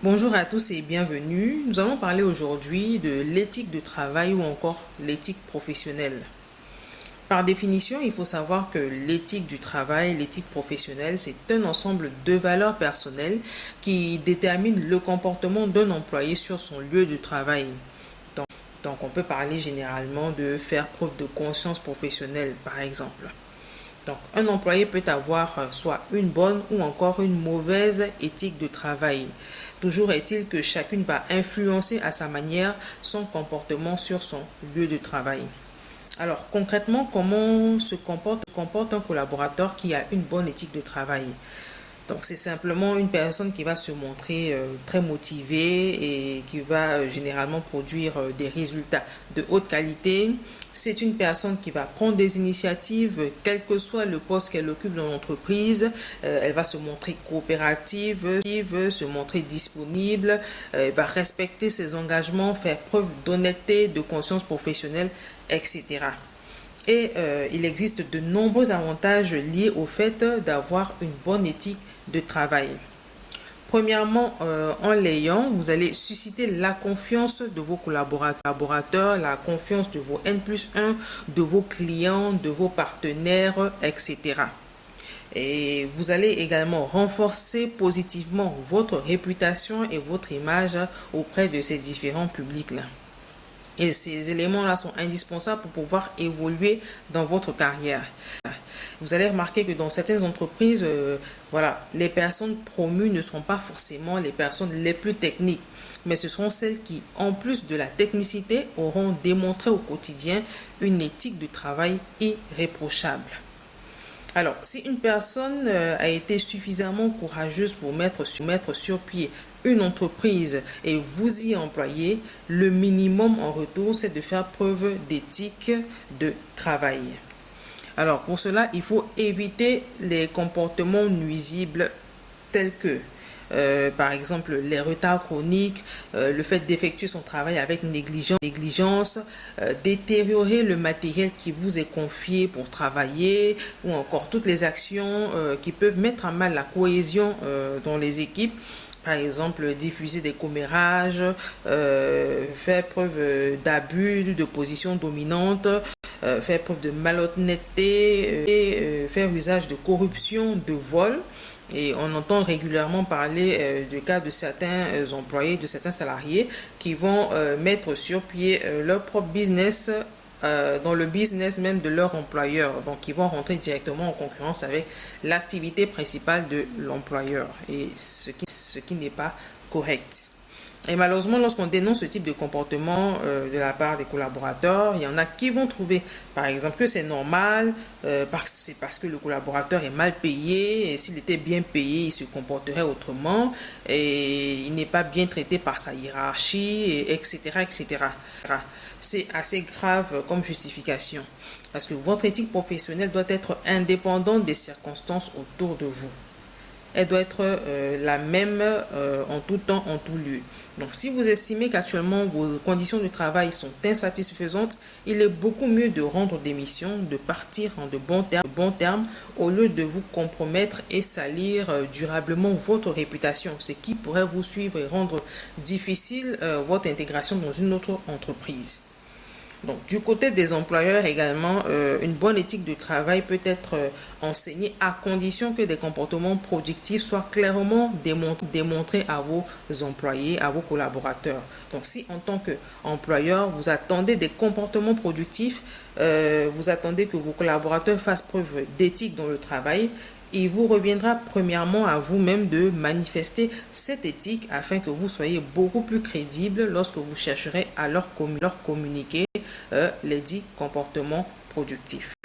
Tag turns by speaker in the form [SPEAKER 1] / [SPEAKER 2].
[SPEAKER 1] Bonjour à tous et bienvenue. Nous allons parler aujourd'hui de l'éthique de travail ou encore l'éthique professionnelle. Par définition, il faut savoir que l'éthique du travail, l'éthique professionnelle, c'est un ensemble de valeurs personnelles qui déterminent le comportement d'un employé sur son lieu de travail. Donc, on peut parler généralement de faire preuve de conscience professionnelle, par exemple. Donc, un employé peut avoir soit une bonne ou encore une mauvaise éthique de travail. Toujours est-il que chacune va influencer à sa manière son comportement sur son lieu de travail. Alors, concrètement, comment se comporte un collaborateur qui a une bonne éthique de travail? Donc, c'est simplement une personne qui va se montrer très motivée et qui va généralement produire des résultats de haute qualité. C'est une personne qui va prendre des initiatives, quel que soit le poste qu'elle occupe dans l'entreprise. Elle va se montrer coopérative, se montrer disponible, elle va respecter ses engagements, faire preuve d'honnêteté, de conscience professionnelle, etc. Et il existe de nombreux avantages liés au fait d'avoir une bonne éthique de travail. Premièrement, en l'ayant, vous allez susciter la confiance de vos collaborateurs, la confiance de vos N+1, de vos clients, de vos partenaires, etc. Et vous allez également renforcer positivement votre réputation et votre image auprès de ces différents publics-là. Et ces éléments-là sont indispensables pour pouvoir évoluer dans votre carrière. Vous allez remarquer que dans certaines entreprises, les personnes promues ne seront pas forcément les personnes les plus techniques, mais ce seront celles qui, en plus de la technicité, auront démontré au quotidien une éthique de travail irréprochable. Alors, si une personne a été suffisamment courageuse pour mettre sur pied une entreprise et vous y employez, le minimum en retour, c'est de faire preuve d'éthique de travail. Alors, pour cela, il faut éviter les comportements nuisibles tels que par exemple les retards chroniques, le fait d'effectuer son travail avec négligence, détériorer le matériel qui vous est confié pour travailler ou encore toutes les actions qui peuvent mettre à mal la cohésion dans les équipes. Par exemple, diffuser des commérages, faire preuve d'abus, de position dominante, faire preuve de malhonnêteté et faire usage de corruption, de vol. Et on entend régulièrement parler du cas de certains employés, de certains salariés qui vont mettre sur pied leur propre business dans le business même de leur employeur. Donc, ils vont rentrer directement en concurrence avec l'activité principale de l'employeur. Et ce qui n'est pas correct. Et malheureusement, lorsqu'on dénonce ce type de comportement de la part des collaborateurs, il y en a qui vont trouver, par exemple, que c'est normal, c'est parce que le collaborateur est mal payé, et s'il était bien payé, il se comporterait autrement, et il n'est pas bien traité par sa hiérarchie, etc., etc. C'est assez grave comme justification, parce que votre éthique professionnelle doit être indépendante des circonstances autour de vous. Elle doit être la même en tout temps, en tout lieu. Donc, si vous estimez qu'actuellement vos conditions de travail sont insatisfaisantes, il est beaucoup mieux de rendre démission, de partir en de bons termes, au lieu de vous compromettre et salir durablement votre réputation, ce qui pourrait vous suivre et rendre difficile votre intégration dans une autre entreprise. Donc, du côté des employeurs également, une bonne éthique de travail peut être enseignée à condition que des comportements productifs soient clairement démontrés à vos employés, à vos collaborateurs. Donc, si en tant qu'employeur, vous attendez des comportements productifs, vous attendez que vos collaborateurs fassent preuve d'éthique dans le travail, il vous reviendra premièrement à vous-même de manifester cette éthique afin que vous soyez beaucoup plus crédible lorsque vous chercherez à leur communiquer les dits comportements productifs.